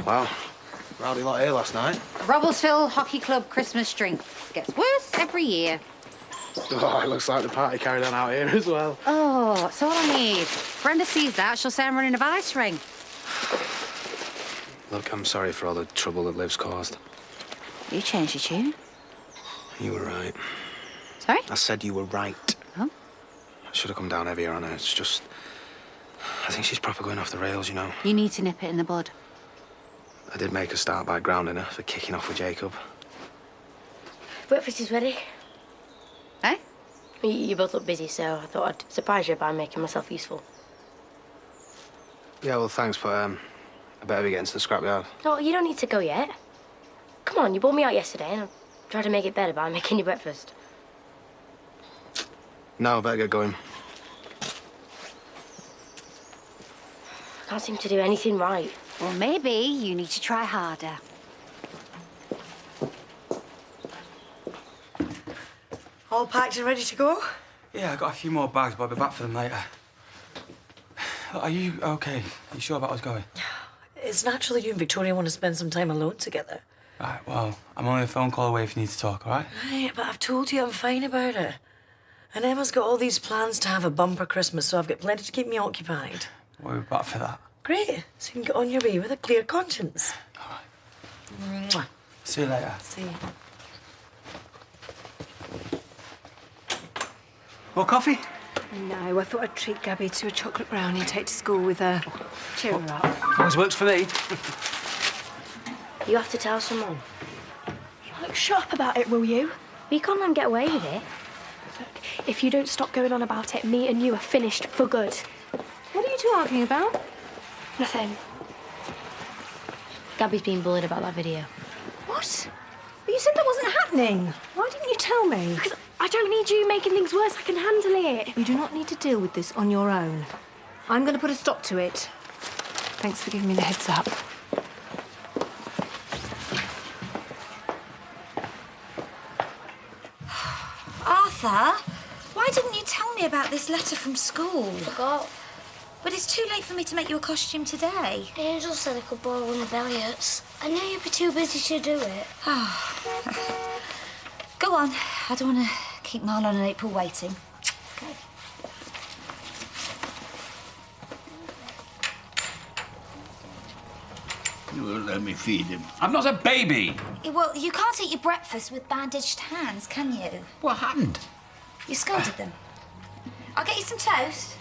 Wow. Rowdy lot here last night. Robblesville Hockey Club Christmas drink. Gets worse every year. Oh, it looks like the party carried on out here as well. Oh, that's all I need. Brenda sees that, she'll say I'm running a vice ring. Look, I'm sorry for all the trouble that Liv's caused. You changed your tune. You were right. Sorry? I said you were right. Oh? I should have come down heavier on her. It's just... I think she's proper going off the rails, you know. You need to nip it in the bud. I did make her start by grounding her for kicking off with Jacob. Breakfast is ready. Eh? You both look busy, so I thought I'd surprise you by making myself useful. Yeah, well, thanks, but I better be getting to the scrapyard. No, you don't need to go yet. Come on, you brought me out yesterday, and I tried to make it better by making you breakfast. No, I better get going. I can't seem to do anything right. Well, maybe you need to try harder. All packed and ready to go? Yeah, I got a few more bags, but I'll be back for them later. Are you okay? Are you sure about us going? It's natural you and Victoria want to spend some time alone together. Right, well, I'm only a phone call away if you need to talk, all right? Right, but I've told you I'm fine about it. And Emma's got all these plans to have a bumper Christmas, so I've got plenty to keep me occupied. We'll be back for that. Great, so you can get on your way with a clear conscience. All right. Mwah. See you later. See you. More coffee? No, I thought I'd treat Gabby to a chocolate brownie and take to school with her. Cheer her up. Always works for me. You have to tell someone. Look, shut up about it, will you? We can't let him get away with it. Look, if you don't stop going on about it, me and you are finished for good. What are you two arguing about? Nothing. Gabby's being bullied about that video. What? But you said that wasn't happening. Why didn't you tell me? Because I don't need you making things worse. I can handle it. You do not need to deal with this on your own. I'm going to put a stop to it. Thanks for giving me the heads up. Arthur, why didn't you tell me about this letter from school? Forgot. But it's too late for me to make you a costume today. Angel said I could borrow one of Elliot's. I knew you'd be too busy to do it. Go on. I don't want to keep Marlon and April waiting. Go. You won't let me feed him. I'm not a baby. Well, you can't eat your breakfast with bandaged hands, can you? What happened? You scolded them. I'll get you some toast.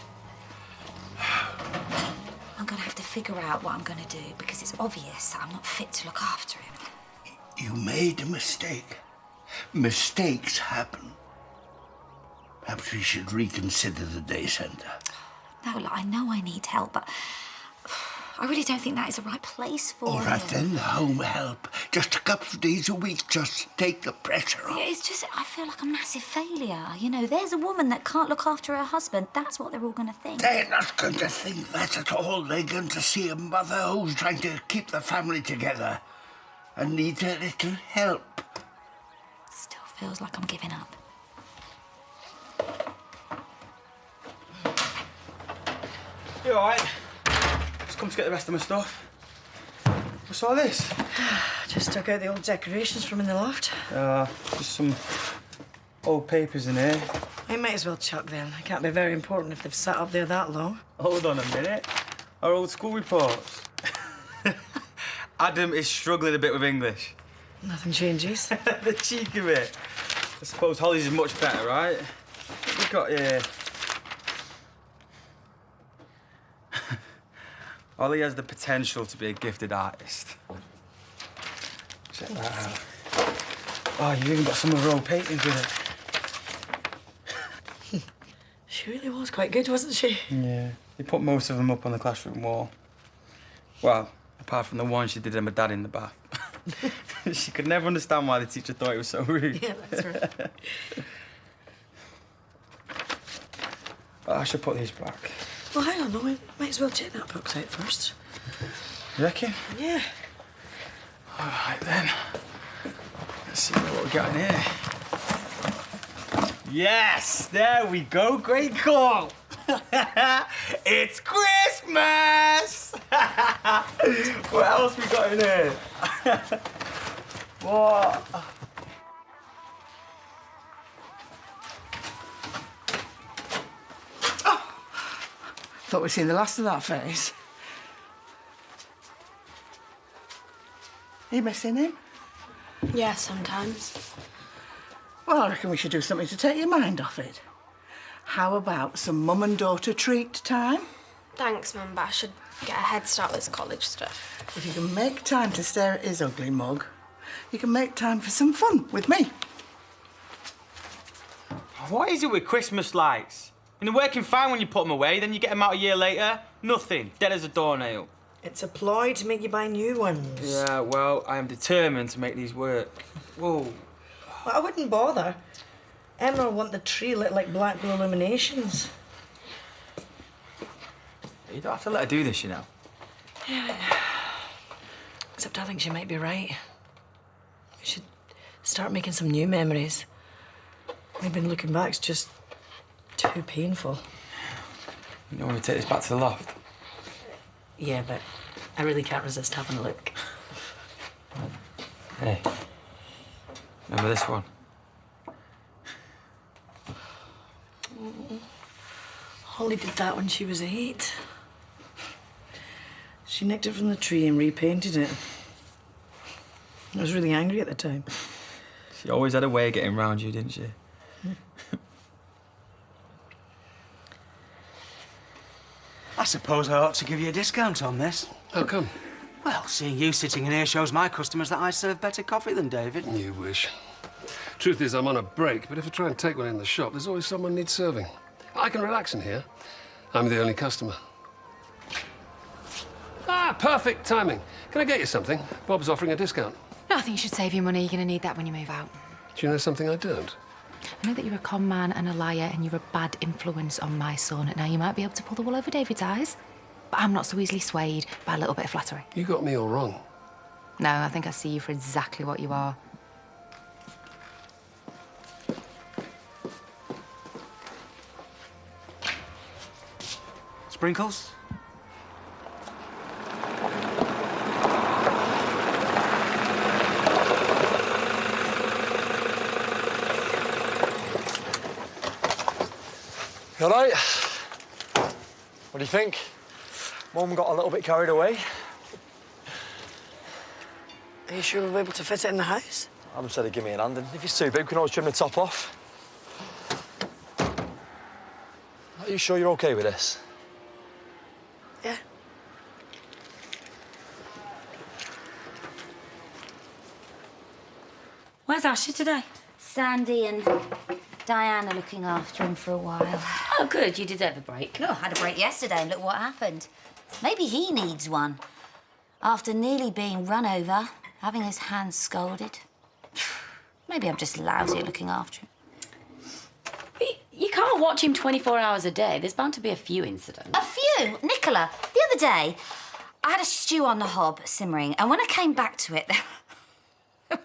I'm going to have to figure out what I'm going to do because it's obvious that I'm not fit to look after him. You made a mistake. Mistakes happen. Perhaps we should reconsider the day centre. No, look, I know I need help, but I really don't think that is the right place for All right, him. then, home help. Just a couple of days a week, just to take the pressure off. It's just, I feel like a massive failure. You know, there's a woman that can't look after her husband. That's what they're all going to think. They're not going to think that at all. They're going to see a mother who's trying to keep the family together and needs a little help. Still feels like I'm giving up. You all right? Just come to get the rest of my stuff. What's all this? Just took out the old decorations from in the loft. Just some old papers in here. I might as well chuck them. It can't be very important if they've sat up there that long. Hold on a minute. Our old school reports. Adam is struggling a bit with English. Nothing changes. The cheek of it. I suppose Holly's is much better, right? What we got here? Holly has the potential to be a gifted artist. Check that out. Oh, you even got some of her old paintings with it. She really was quite good, wasn't she? Yeah. They put most of them up on the classroom wall. Well, apart from the one she did of my dad in the bath. She could never understand why the teacher thought it was so rude. Yeah, that's right. Oh, I should put these back. Well, hang on, though. We might as well check that box out first. You reckon? Yeah. All right, then. Let's see what we got in here. Yes! There we go. Great call. It's Christmas! What else we got in here? What? Thought we'd seen the last of that face. Are you missing him? Yeah, sometimes. Well, I reckon we should do something to take your mind off it. How about some mum and daughter treat time? Thanks, Mum, but I should get a head start with this college stuff. If you can make time to stare at his ugly mug, you can make time for some fun with me. What is it with Christmas lights? And they're working fine when you put them away, then you get them out a year later. Nothing. Dead as a doornail. It's a ploy to make you buy new ones. Yeah, well, I am determined to make these work. Whoa. Well, I wouldn't bother. Emma will want the tree lit like Blackpool illuminations. You don't have to let her do this, you know. Except I think she might be right. We should start making some new memories. Maybe looking back's just too painful. You don't want to take this back to the loft? Yeah, but I really can't resist having a look. Hey, remember this one? Holly did that when she was 8. She nicked it from the tree and repainted it. I was really angry at the time. She always had a way of getting round you, didn't she? I suppose I ought to give you a discount on this. How come? Well, seeing you sitting in here shows my customers that I serve better coffee than David. You wish. Truth is, I'm on a break, but if I try and take one in the shop, there's always someone needs serving. I can relax in here. I'm the only customer. Ah, perfect timing. Can I get you something? Bob's offering a discount. No, I think you should save your money. You're going to need that when you move out. Do you know something I don't? I know that you're a con man and a liar and you're a bad influence on my son. Now, you might be able to pull the wool over David's eyes, but I'm not so easily swayed by a little bit of flattery. You got me all wrong. No, I think I see you for exactly what you are. Sprinkles? You all right? What do you think? Mum got a little bit carried away. Are you sure we'll be able to fit it in the house? Adam said he'd give me an hand, and if it's too big, we can always trim the top off. Are you sure you're OK with this? Yeah. Where's Ashley today? Sandy and Diane are looking after him for a while. Oh, good. You deserve a break. Oh, I had a break yesterday and look what happened. Maybe he needs one. After nearly being run over, having his hands scalded. Maybe I'm just lousy at looking after him. You can't watch him 24 hours a day. There's bound to be a few incidents. A few? Nicola, the other day, I had a stew on the hob simmering, and when I came back to it, there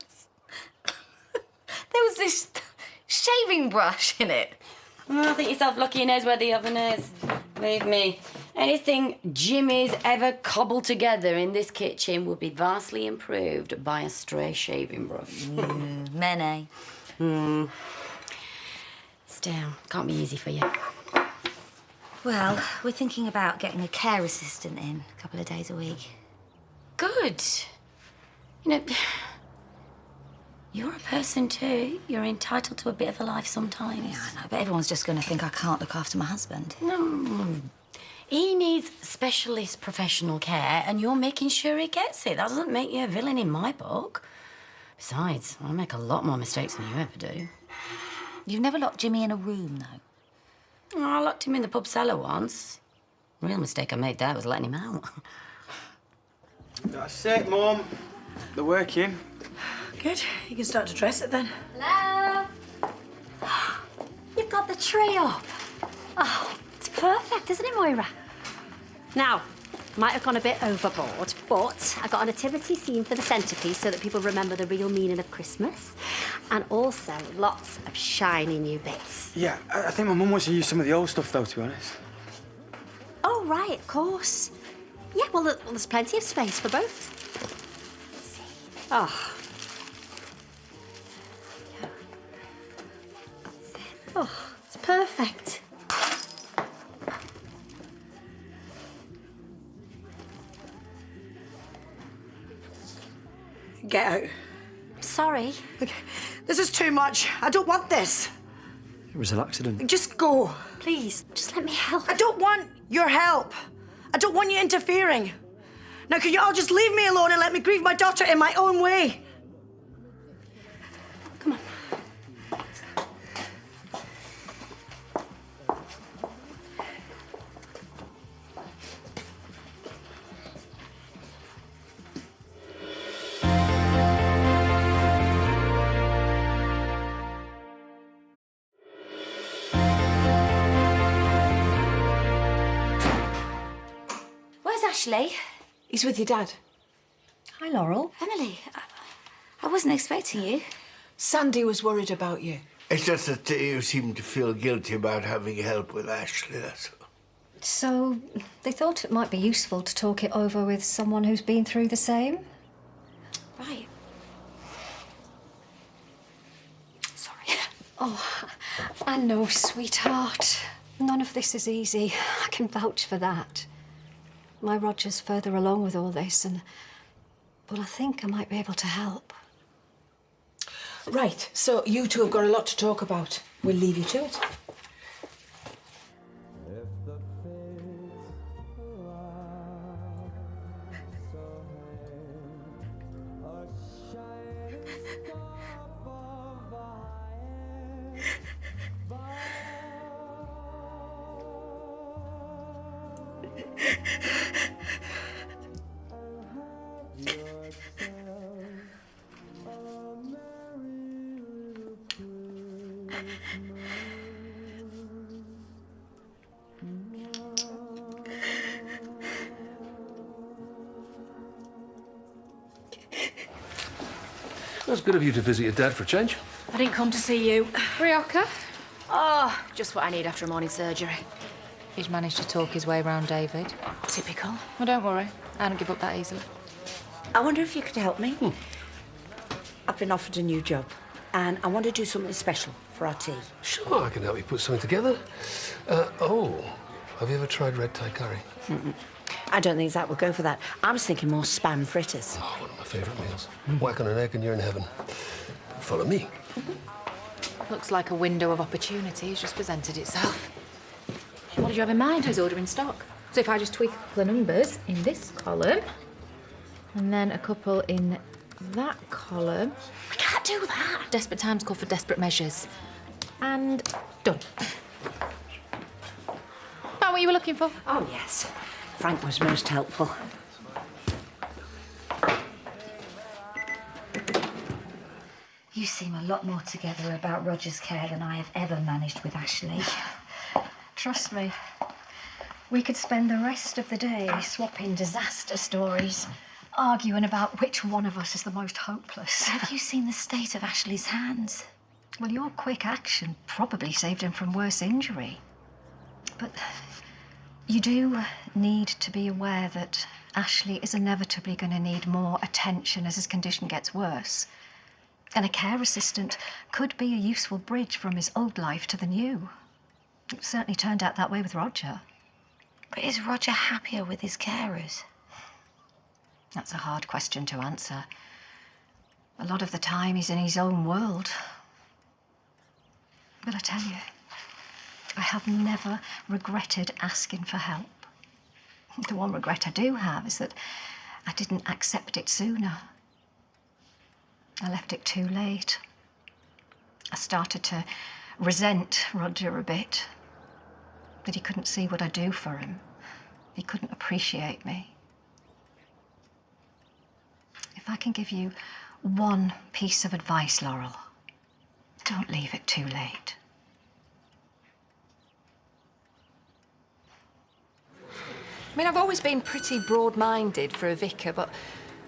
was this shaving brush in it. Oh, I think yourself lucky he knows where the oven is. Believe me, anything Jimmy's ever cobbled together in this kitchen would be vastly improved by a stray shaving brush. Mene. Still, can't be easy for you. Well, we're thinking about getting a care assistant in a couple of days a week. Good. You know, you're a person too. You're entitled to a bit of a life sometimes. Yeah, I know, but everyone's just going to think I can't look after my husband. No. He needs specialist professional care, and you're making sure he gets it. That doesn't make you a villain in my book. Besides, I make a lot more mistakes than you ever do. You've never locked Jimmy in a room, though? Oh, I locked him in the pub cellar once. Real mistake I made there was letting him out. That's it, Mum. They're working. Good. You can start to dress it then. Hello? You've got the tree up. Oh, it's perfect, isn't it, Moira? Now, might have gone a bit overboard, but I got a nativity scene for the centrepiece so that people remember the real meaning of Christmas. And also lots of shiny new bits. Yeah, I think my mum wants to use some of the old stuff, though, to be honest. Oh, right, of course. Yeah, well, there's plenty of space for both. Oh. Oh, it's perfect. Get out. Sorry. Look, this is too much. I don't want this. It was an accident. Just go. Please, just let me help. I don't want your help. I don't want you interfering. Now, can you all just leave me alone and let me grieve my daughter in my own way? Come on. Where's Ashley? He's with your dad. Hi, Laurel. Emily, I wasn't expecting you. Sandy was worried about you. It's just that you seem to feel guilty about having help with Ashley, that's all. So they thought it might be useful to talk it over with someone who's been through the same? Right. Sorry. Oh, I know, sweetheart. None of this is easy. I can vouch for that. My Roger's further along with all this, and well, I think I might be able to help. Right, so you two have got a lot to talk about. We'll leave you to it. That's good of you to visit your dad for a change. I didn't come to see you. Ryoka? Oh, just what I need after a morning surgery. He's managed to talk his way around David. Typical. Well, don't worry. I don't give up that easily. I wonder if you could help me. I've been offered a new job, and I want to do something special for our tea. Sure, I can help you put something together. Have you ever tried red Thai curry? I don't think Zach will go for that. I was thinking more spam fritters. Oh, one of my favourite meals. Whack on an egg and you're in heaven. Follow me. Looks like a window of opportunity has just presented itself. What did you have in mind? Who's ordering stock? So if I just tweak a couple of numbers in this column, and then a couple in that column. I can't do that. Desperate times call for desperate measures. And done. Found what you were looking for? Oh, yes. Frank was most helpful. You seem a lot more together about Roger's care than I have ever managed with Ashley. Trust me. We could spend the rest of the day swapping disaster stories, arguing about which one of us is the most hopeless. Have you seen the state of Ashley's hands? Well, your quick action probably saved him from worse injury. But you do need to be aware that Ashley is inevitably going to need more attention as his condition gets worse. And a care assistant could be a useful bridge from his old life to the new. It certainly turned out that way with Roger. But is Roger happier with his carers? That's a hard question to answer. A lot of the time he's in his own world. But I tell you, I have never regretted asking for help. The one regret I do have is that I didn't accept it sooner. I left it too late. I started to resent Roger a bit. That he couldn't see what I do for him. He couldn't appreciate me. If I can give you one piece of advice, Laurel, don't leave it too late. I mean, I've always been pretty broad-minded for a vicar, but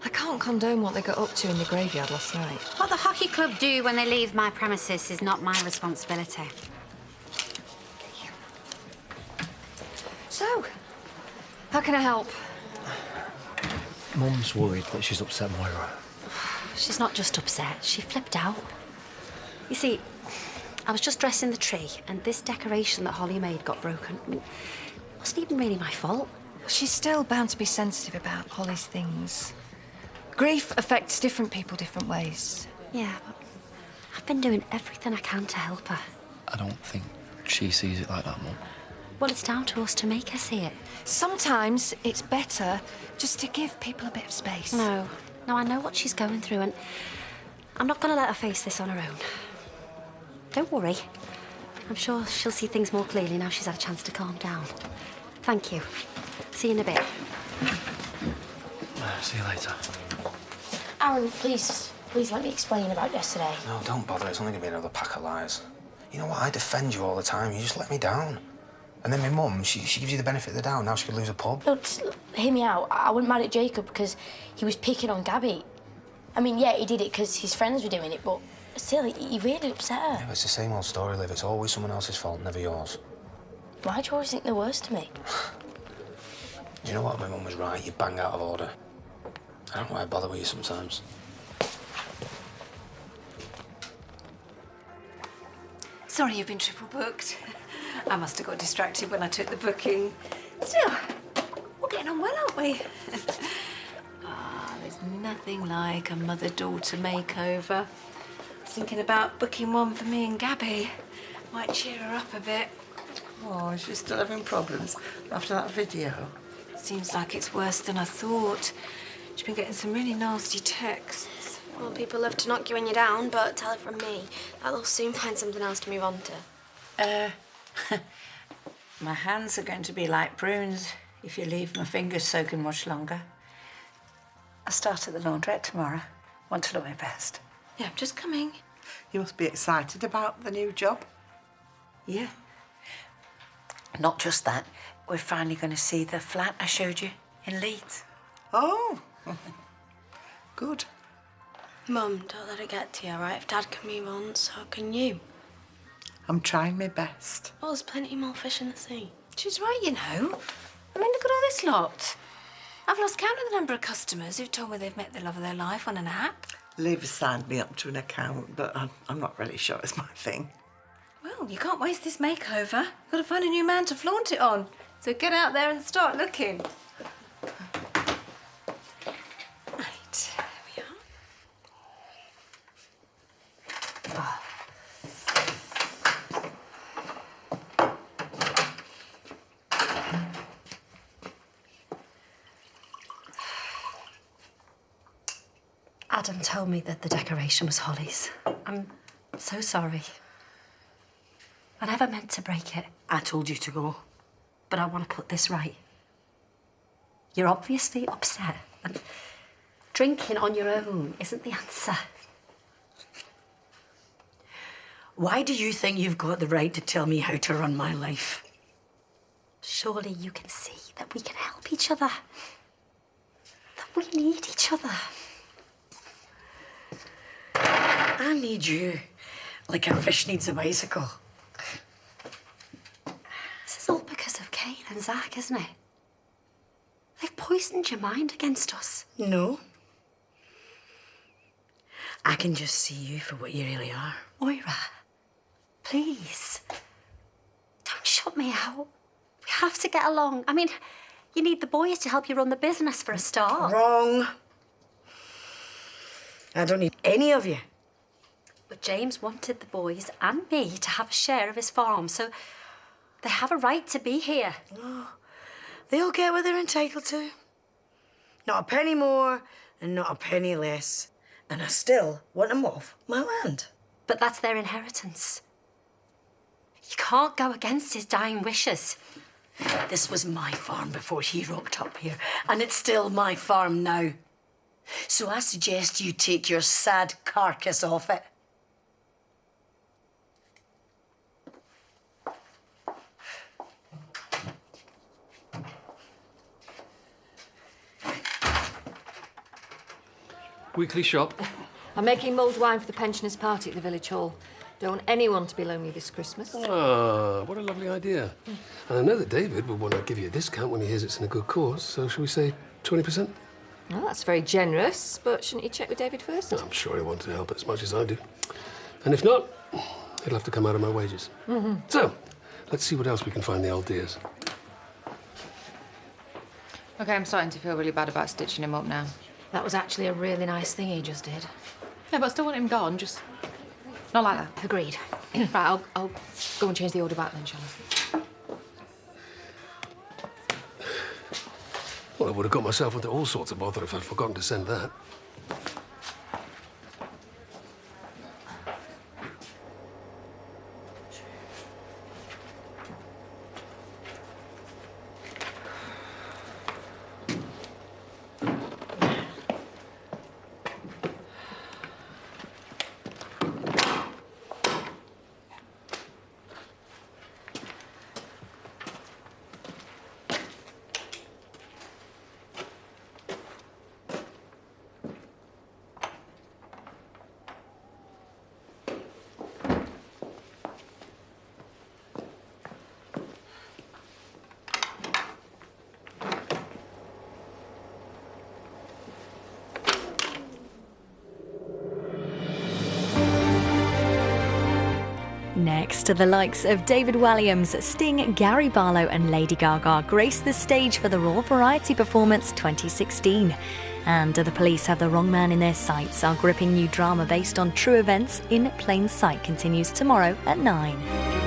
I can't condone what they got up to in the graveyard last night. What the hockey club do when they leave my premises is not my responsibility. So, how can I help? Mum's worried that she's upset Moira. She's not just upset, she flipped out. You see, I was just dressing the tree, and this decoration that Holly made got broken. It wasn't even really my fault. She's still bound to be sensitive about Holly's things. Grief affects different people different ways. Yeah, but I've been doing everything I can to help her. I don't think she sees it like that, Mum. Well, it's down to us to make her see it. Sometimes it's better just to give people a bit of space. No, I know what she's going through, and I'm not going to let her face this on her own. Don't worry. I'm sure she'll see things more clearly now she's had a chance to calm down. Thank you. See you in a bit. See you later. Aaron, please let me explain about yesterday. No, don't bother. It's only going to be another pack of lies. You know what? I defend you all the time. You just let me down. And then my mum, she gives you the benefit of the doubt. Now she could lose a pub. No, just hear me out. I wasn't mad at Jacob because he was picking on Gabby. I mean, yeah, he did it because his friends were doing it, but still, he really upset her. Yeah, but it's the same old story, Liv. It's always someone else's fault, never yours. Why do you always think the worst of me? Do you know what? My mum was right. You bang out of order. I don't know why I bother with you sometimes. Sorry you've been triple booked. I must have got distracted when I took the booking. Still, we're getting on well, aren't we? There's nothing like a mother-daughter makeover. I was thinking about booking one for me and Gabby. Might cheer her up a bit. Oh, she's still having problems after that video. Seems like it's worse than I thought. She's been getting some really nasty texts. Well, people love to knock you when you're down, but tell her from me that they'll soon find something else to move on to. My hands are going to be like prunes if you leave my fingers soaking much longer. I start at the laundrette tomorrow. Want to look my best. Yeah, I'm just coming. You must be excited about the new job. Yeah. Not just that. We're finally going to see the flat I showed you in Leeds. Oh, good. Mum, don't let it get to you, all right? If Dad can move on, so can you. I'm trying my best. Well, there's plenty more fish in the sea. She's right, you know. I mean, look at all this lot. I've lost count of the number of customers who've told me they've met the love of their life on an app. Liv signed me up to an account, but I'm not really sure it's my thing. Well, you can't waste this makeover. You've got to find a new man to flaunt it on. So get out there and start looking. Right, there we are. Adam told me that the decoration was Holly's. I'm so sorry. I never meant to break it. I told you to go. But I want to put this right. You're obviously upset, and drinking on your own isn't the answer. Why do you think you've got the right to tell me how to run my life? Surely you can see that we can help each other. That we need each other. I need you like a fish needs a bicycle. This is all because of Kane and Zach, isn't it? They've poisoned your mind against us. No. I can just see you for what you really are. Moira, please. Don't shut me out. We have to get along. I mean, you need the boys to help you run the business for a start. Wrong. I don't need any of you. But James wanted the boys and me to have a share of his farm, so they have a right to be here. Oh, they'll get what they're entitled to. Not a penny more and not a penny less. And I still want them off my land. But that's their inheritance. You can't go against his dying wishes. This was my farm before he rocked up here, and it's still my farm now. So I suggest you take your sad carcass off it. Weekly shop. I'm making mulled wine for the pensioners' party at the village hall. Don't want anyone to be lonely this Christmas. Ah, what a lovely idea. And I know that David will want to give you a discount when he hears it's in a good cause, so shall we say 20%? Well, that's very generous, but shouldn't you check with David first? I'm sure he wants to help as much as I do. And if not, it'll have to come out of my wages. Mm-hmm. So, let's see what else we can find the old dears. OK, I'm starting to feel really bad about stitching him up now. That was actually a really nice thing he just did. Yeah, but I still want him gone, just not like that. Agreed. Right, I'll go and change the order back then, shall I? Well, I would have got myself into all sorts of bother if I'd forgotten to send that. Next, the likes of David Walliams, Sting, Gary Barlow and Lady Gaga grace the stage for the Raw Variety Performance 2016. And The Police Have the Wrong Man in Their Sights. Our gripping new drama based on true events in plain sight continues tomorrow at 9.